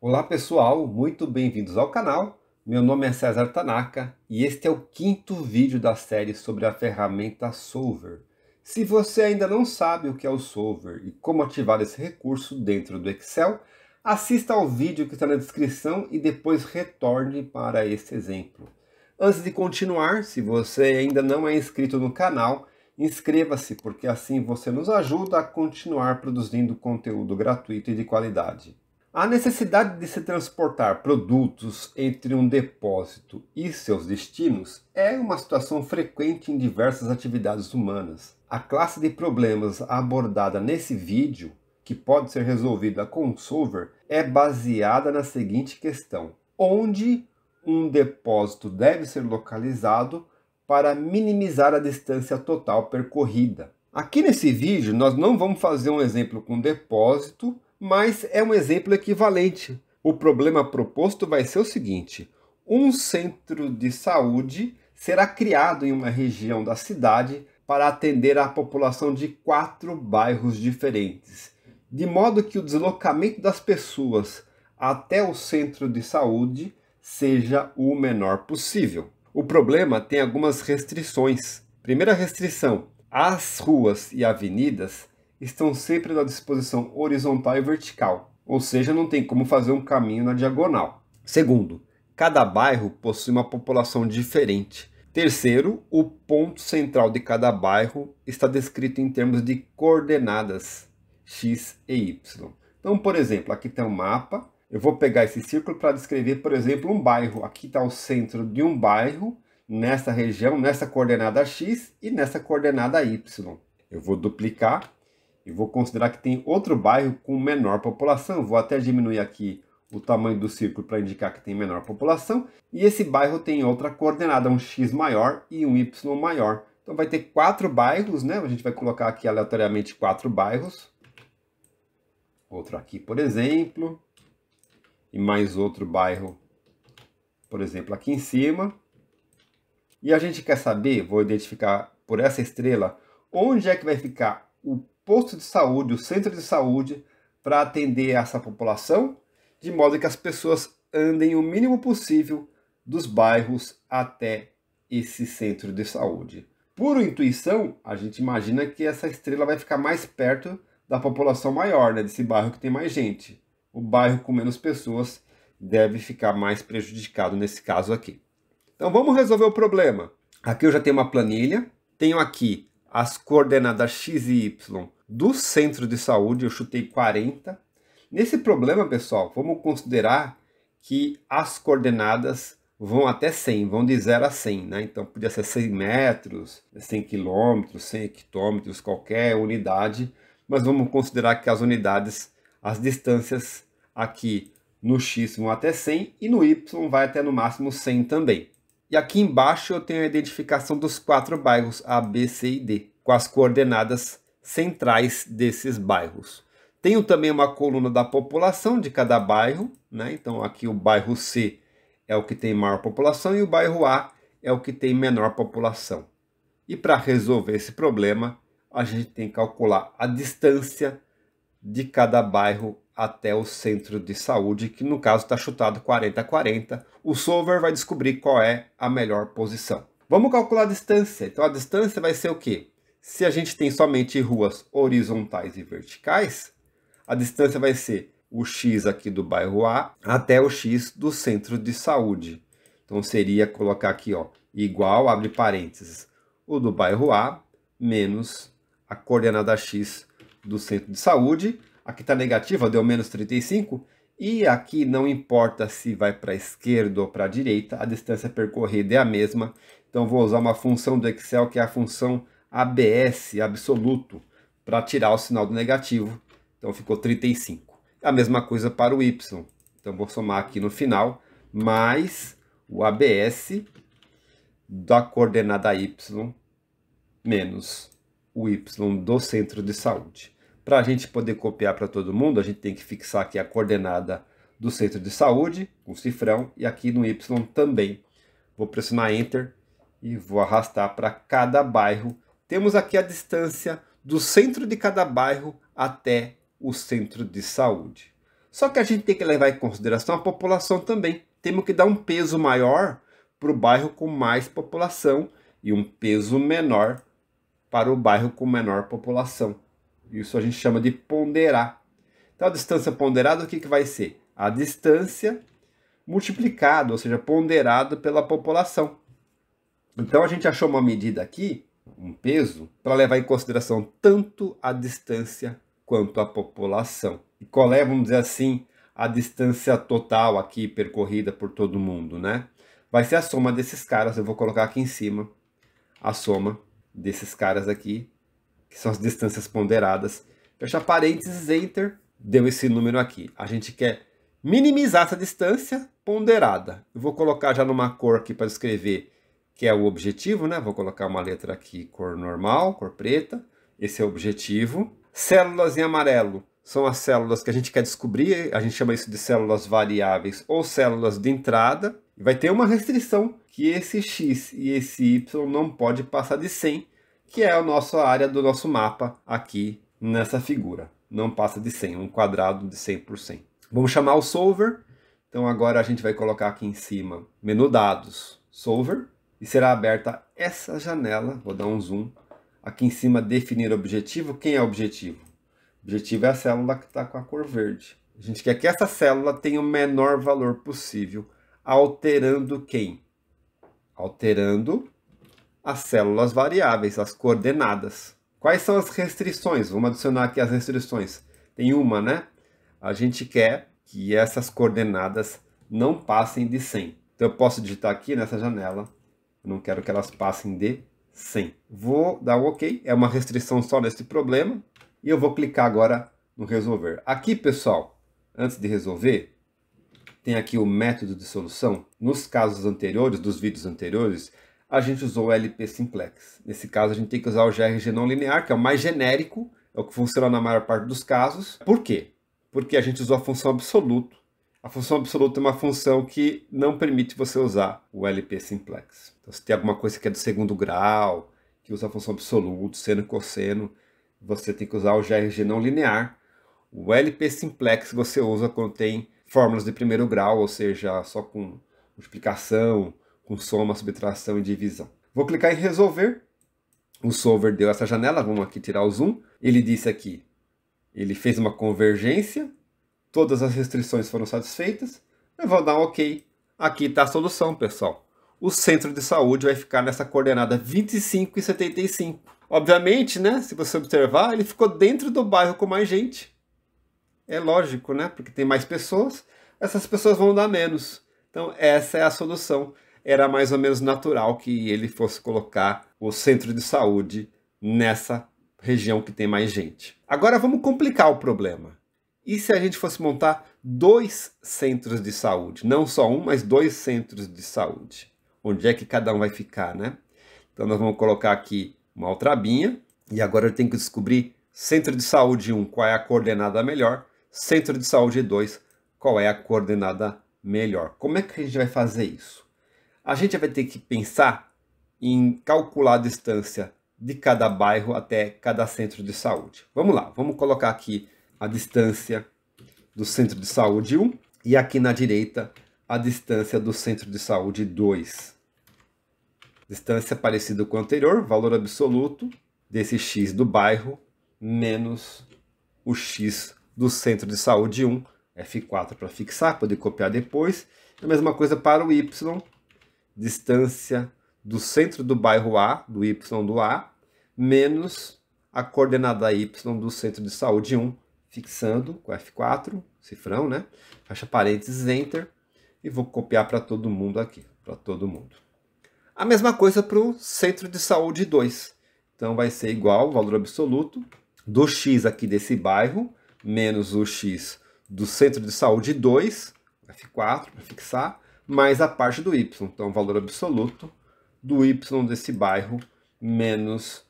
Olá pessoal, muito bem-vindos ao canal. Meu nome é César Tanaka e este é o quinto vídeo da série sobre a ferramenta Solver. Se você ainda não sabe o que é o Solver e como ativar esse recurso dentro do Excel, assista ao vídeo que está na descrição e depois retorne para esse exemplo. Antes de continuar, se você ainda não é inscrito no canal, inscreva-se, porque assim você nos ajuda a continuar produzindo conteúdo gratuito e de qualidade. A necessidade de se transportar produtos entre um depósito e seus destinos é uma situação frequente em diversas atividades humanas. A classe de problemas abordada nesse vídeo, que pode ser resolvida com o Solver, é baseada na seguinte questão: onde um depósito deve ser localizado para minimizar a distância total percorrida. Aqui nesse vídeo nós não vamos fazer um exemplo com depósito, mas é um exemplo equivalente. O problema proposto vai ser o seguinte: um centro de saúde será criado em uma região da cidade para atender a população de 4 bairros diferentes, de modo que o deslocamento das pessoas até o centro de saúde seja o menor possível. O problema tem algumas restrições. Primeira restrição: as ruas e avenidas estão sempre na disposição horizontal e vertical, ou seja, não tem como fazer um caminho na diagonal. Segundo, cada bairro possui uma população diferente. Terceiro, o ponto central de cada bairro está descrito em termos de coordenadas x e y. Então, por exemplo, aqui tem um mapa. Eu vou pegar esse círculo para descrever, por exemplo, um bairro. Aqui está o centro de um bairro, nessa região, nessa coordenada x e nessa coordenada y. Eu vou duplicar e vou considerar que tem outro bairro com menor população. Vou até diminuir aqui o tamanho do círculo para indicar que tem menor população. E esse bairro tem outra coordenada, um x maior e um y maior. Então vai ter 4 bairros, né? A gente vai colocar aqui aleatoriamente 4 bairros. Outro aqui, por exemplo. E mais outro bairro, por exemplo, aqui em cima. E a gente quer saber, vou identificar por essa estrela, onde é que vai ficar o posto de saúde, o centro de saúde, para atender essa população, de modo que as pessoas andem o mínimo possível dos bairros até esse centro de saúde. Por intuição, a gente imagina que essa estrela vai ficar mais perto da população maior, né, desse bairro que tem mais gente. O bairro com menos pessoas deve ficar mais prejudicado nesse caso aqui. Então vamos resolver o problema. Aqui eu já tenho uma planilha, tenho aqui as coordenadas x e y do centro de saúde, eu chutei 40. Nesse problema, pessoal, vamos considerar que as coordenadas vão até 100, vão de 0 a 100, né? Então podia ser 100 metros, 100 quilômetros, 100 hectômetros, qualquer unidade, mas vamos considerar que as unidades, as distâncias aqui no x vão até 100 e no y vai até no máximo 100 também. E aqui embaixo eu tenho a identificação dos 4 bairros A, B, C e D, com as coordenadas centrais desses bairros. Tenho também uma coluna da população de cada bairro, né? Então aqui o bairro C é o que tem maior população e o bairro A é o que tem menor população. E para resolver esse problema, a gente tem que calcular a distância de cada bairro até o centro de saúde, que no caso está chutado 40 a 40. O Solver vai descobrir qual é a melhor posição. Vamos calcular a distância. Então a distância vai ser o quê? Se a gente tem somente ruas horizontais e verticais, a distância vai ser o x aqui do bairro A até o x do centro de saúde. Então seria colocar aqui, ó, igual, abre parênteses, o do bairro A menos a coordenada x do centro de saúde. Aqui está negativa, deu menos 35. E aqui não importa se vai para a esquerda ou para a direita, a distância percorrida é a mesma. Então vou usar uma função do Excel que é a função ABS, absoluto, para tirar o sinal do negativo. Então ficou 35. A mesma coisa para o y. Então vou somar aqui no final, mais o ABS da coordenada y menos o y do centro de saúde. Para a gente poder copiar para todo mundo, a gente tem que fixar aqui a coordenada do centro de saúde, com cifrão, e aqui no y também. Vou pressionar Enter e vou arrastar para cada bairro. Temos aqui a distância do centro de cada bairro até o centro de saúde. Só que a gente tem que levar em consideração a população também. Temos que dar um peso maior para o bairro com mais população e um peso menor para o bairro com menor população. Isso a gente chama de ponderar. Então a distância ponderada, o que vai ser? A distância multiplicada, ou seja, ponderado pela população. Então a gente achou uma medida aqui, um peso, para levar em consideração tanto a distância quanto a população. E qual é, vamos dizer assim, a distância total aqui percorrida por todo mundo, né? Vai ser a soma desses caras, eu vou colocar aqui em cima a soma desses caras aqui, que são as distâncias ponderadas. Fecha parênteses, enter, deu esse número aqui. A gente quer minimizar essa distância ponderada. Eu vou colocar já numa cor aqui para escrever, que é o objetivo, né? Vou colocar uma letra aqui, cor normal, cor preta. Esse é o objetivo. Células em amarelo são as células que a gente quer descobrir. A gente chama isso de células variáveis ou células de entrada. E vai ter uma restrição, que esse X e esse Y não pode passar de 100, que é a nossa área do nosso mapa aqui nessa figura. Não passa de 100, um quadrado de 100 por 100. Vamos chamar o solver. Então agora a gente vai colocar aqui em cima, menu dados, solver. E será aberta essa janela, vou dar um zoom. Aqui em cima, definir objetivo. Quem é o objetivo? O objetivo é a célula que está com a cor verde. A gente quer que essa célula tenha o menor valor possível, alterando quem? Alterando as células variáveis, as coordenadas. Quais são as restrições? Vamos adicionar aqui as restrições. Tem uma, né? A gente quer que essas coordenadas não passem de 100. Então eu posso digitar aqui nessa janela. Eu não quero que elas passem de 100. Vou dar um OK. É uma restrição só nesse problema. E eu vou clicar agora no resolver. Aqui, pessoal, antes de resolver, tem aqui o método de solução. Nos casos anteriores, dos vídeos anteriores, a gente usou o LP Simplex. Nesse caso, a gente tem que usar o GRG não linear, que é o mais genérico, é o que funciona na maior parte dos casos. Por quê? Porque a gente usou a função absoluto. A função absoluta é uma função que não permite você usar o LP Simplex. Então, se tem alguma coisa que é do segundo grau, que usa a função absoluto, seno e cosseno, você tem que usar o GRG não linear. O LP Simplex você usa quando tem fórmulas de primeiro grau, ou seja, só com multiplicação, com soma, subtração e divisão. Vou clicar em resolver. O solver deu essa janela, vamos aqui tirar o zoom. Ele disse aqui, ele fez uma convergência, todas as restrições foram satisfeitas. Eu vou dar um OK. Aqui está a solução, pessoal. O centro de saúde vai ficar nessa coordenada 25 e 75. Obviamente, né, se você observar, ele ficou dentro do bairro com mais gente. É lógico, né? Porque tem mais pessoas, essas pessoas vão dar menos. Então, essa é a solução. Era mais ou menos natural que ele fosse colocar o centro de saúde nessa região que tem mais gente. Agora, vamos complicar o problema. E se a gente fosse montar 2 centros de saúde? Não só um, mas 2 centros de saúde. Onde é que cada um vai ficar, né? Então, nós vamos colocar aqui uma outra abinha. E agora eu tenho que descobrir centro de saúde 1, qual é a coordenada melhor. Centro de saúde 2, qual é a coordenada melhor. Como é que a gente vai fazer isso? A gente vai ter que pensar em calcular a distância de cada bairro até cada centro de saúde. Vamos lá, vamos colocar aqui a distância do centro de saúde 1 e aqui na direita a distância do centro de saúde 2. Distância parecida com o anterior, valor absoluto desse X do bairro menos o X do centro de saúde 1, F4 para fixar, poder copiar depois. A mesma coisa para o Y, distância do centro do bairro A, do Y do A, menos a coordenada Y do centro de saúde 1, fixando com F4, cifrão, né? Fecha parênteses, Enter, e vou copiar para todo mundo aqui, para todo mundo. A mesma coisa para o centro de saúde 2. Então vai ser igual, valor absoluto, do X aqui desse bairro, menos o X do centro de saúde 2, F4 para fixar, mais a parte do Y. Então, valor absoluto do Y desse bairro, menos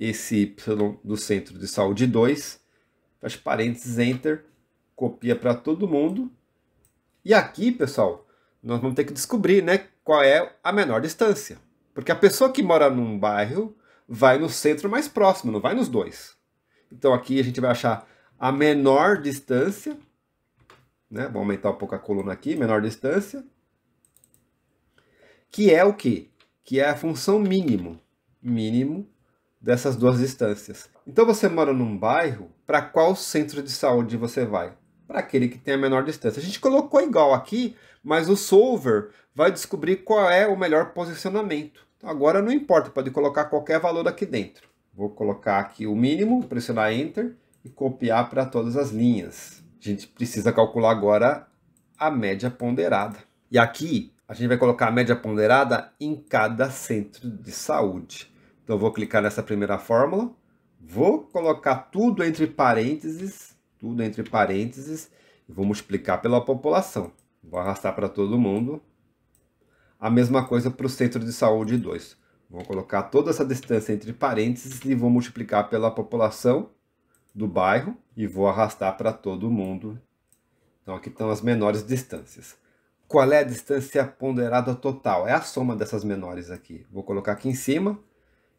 esse Y do centro de saúde 2. Fecha parênteses, Enter, copia para todo mundo. E aqui, pessoal, nós vamos ter que descobrir, né, qual é a menor distância. Porque a pessoa que mora num bairro vai no centro mais próximo, não vai nos dois. Então aqui a gente vai achar a menor distância né? Vou aumentar um pouco a coluna aqui, menor distância. Que é o quê? Que é a função mínimo dessas duas distâncias. Então você mora num bairro, para qual centro de saúde você vai? Para aquele que tem a menor distância. A gente colocou igual aqui, mas o solver vai descobrir qual é o melhor posicionamento. Então agora não importa, pode colocar qualquer valor aqui dentro. Vou colocar aqui o mínimo, pressionar Enter e copiar para todas as linhas. A gente precisa calcular agora a média ponderada. E aqui a gente vai colocar a média ponderada em cada centro de saúde. Então eu vou clicar nessa primeira fórmula, vou colocar tudo entre parênteses, e vou multiplicar pela população. Vou arrastar para todo mundo. A mesma coisa para o centro de saúde 2. Vou colocar toda essa distância entre parênteses e vou multiplicar pela população do bairro e vou arrastar para todo mundo. Então aqui estão as menores distâncias. Qual é a distância ponderada total? É a soma dessas menores aqui. Vou colocar aqui em cima,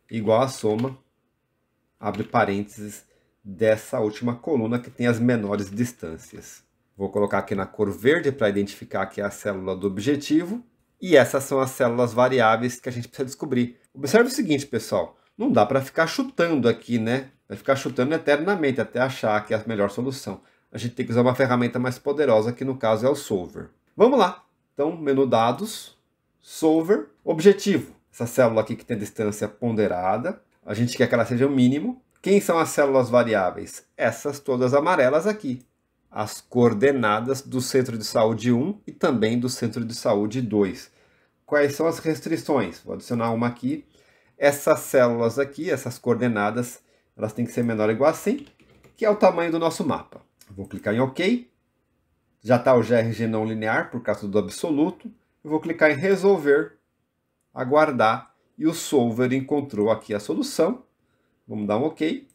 igual a soma, abre parênteses, dessa última coluna que tem as menores distâncias. Vou colocar aqui na cor verde para identificar que é a célula do objetivo. E essas são as células variáveis que a gente precisa descobrir. Observe o seguinte, pessoal. Não dá para ficar chutando aqui, né? Vai ficar chutando eternamente até achar que é a melhor solução. A gente tem que usar uma ferramenta mais poderosa, que no caso é o solver. Vamos lá. Então, menu dados, solver, objetivo. Essa célula aqui que tem distância ponderada. A gente quer que ela seja o mínimo. Quem são as células variáveis? Essas todas amarelas aqui. As coordenadas do centro de saúde 1 e também do centro de saúde 2. Quais são as restrições? Vou adicionar uma aqui. Essas células aqui, essas coordenadas, elas têm que ser menor ou igual a 100, que é o tamanho do nosso mapa. Vou clicar em OK. Já está o GRG não linear por causa do absoluto. Eu vou clicar em resolver, aguardar, e o solver encontrou aqui a solução. Vamos dar um OK.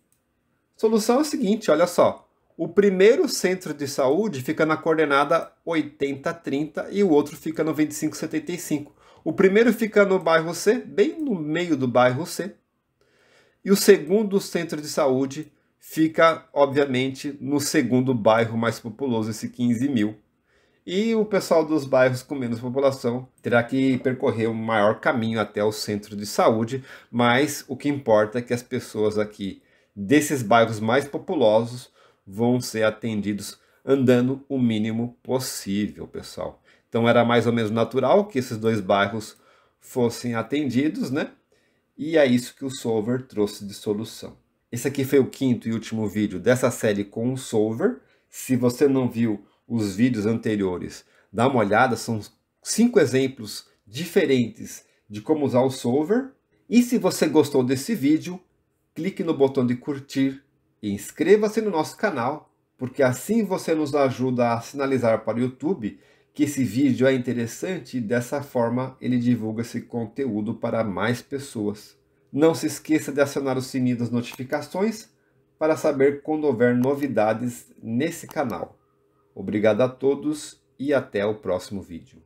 A solução é a seguinte, olha só. O primeiro centro de saúde fica na coordenada 8030 e o outro fica no 2575. O primeiro fica no bairro C, bem no meio do bairro C. E o segundo centro de saúde fica, obviamente, no segundo bairro mais populoso, esse 15.000. E o pessoal dos bairros com menos população terá que percorrer um maior caminho até o centro de saúde, mas o que importa é que as pessoas aqui desses bairros mais populosos vão ser atendidos andando o mínimo possível, pessoal. Então era mais ou menos natural que esses dois bairros fossem atendidos, né? E é isso que o solver trouxe de solução. Esse aqui foi o quinto e último vídeo dessa série com o solver. Se você não viu os vídeos anteriores, dá uma olhada, são 5 exemplos diferentes de como usar o solver. E se você gostou desse vídeo, clique no botão de curtir e inscreva-se no nosso canal, porque assim você nos ajuda a sinalizar para o YouTube que esse vídeo é interessante e dessa forma ele divulga esse conteúdo para mais pessoas. Não se esqueça de acionar o sininho das notificações para saber quando houver novidades nesse canal. Obrigado a todos e até o próximo vídeo.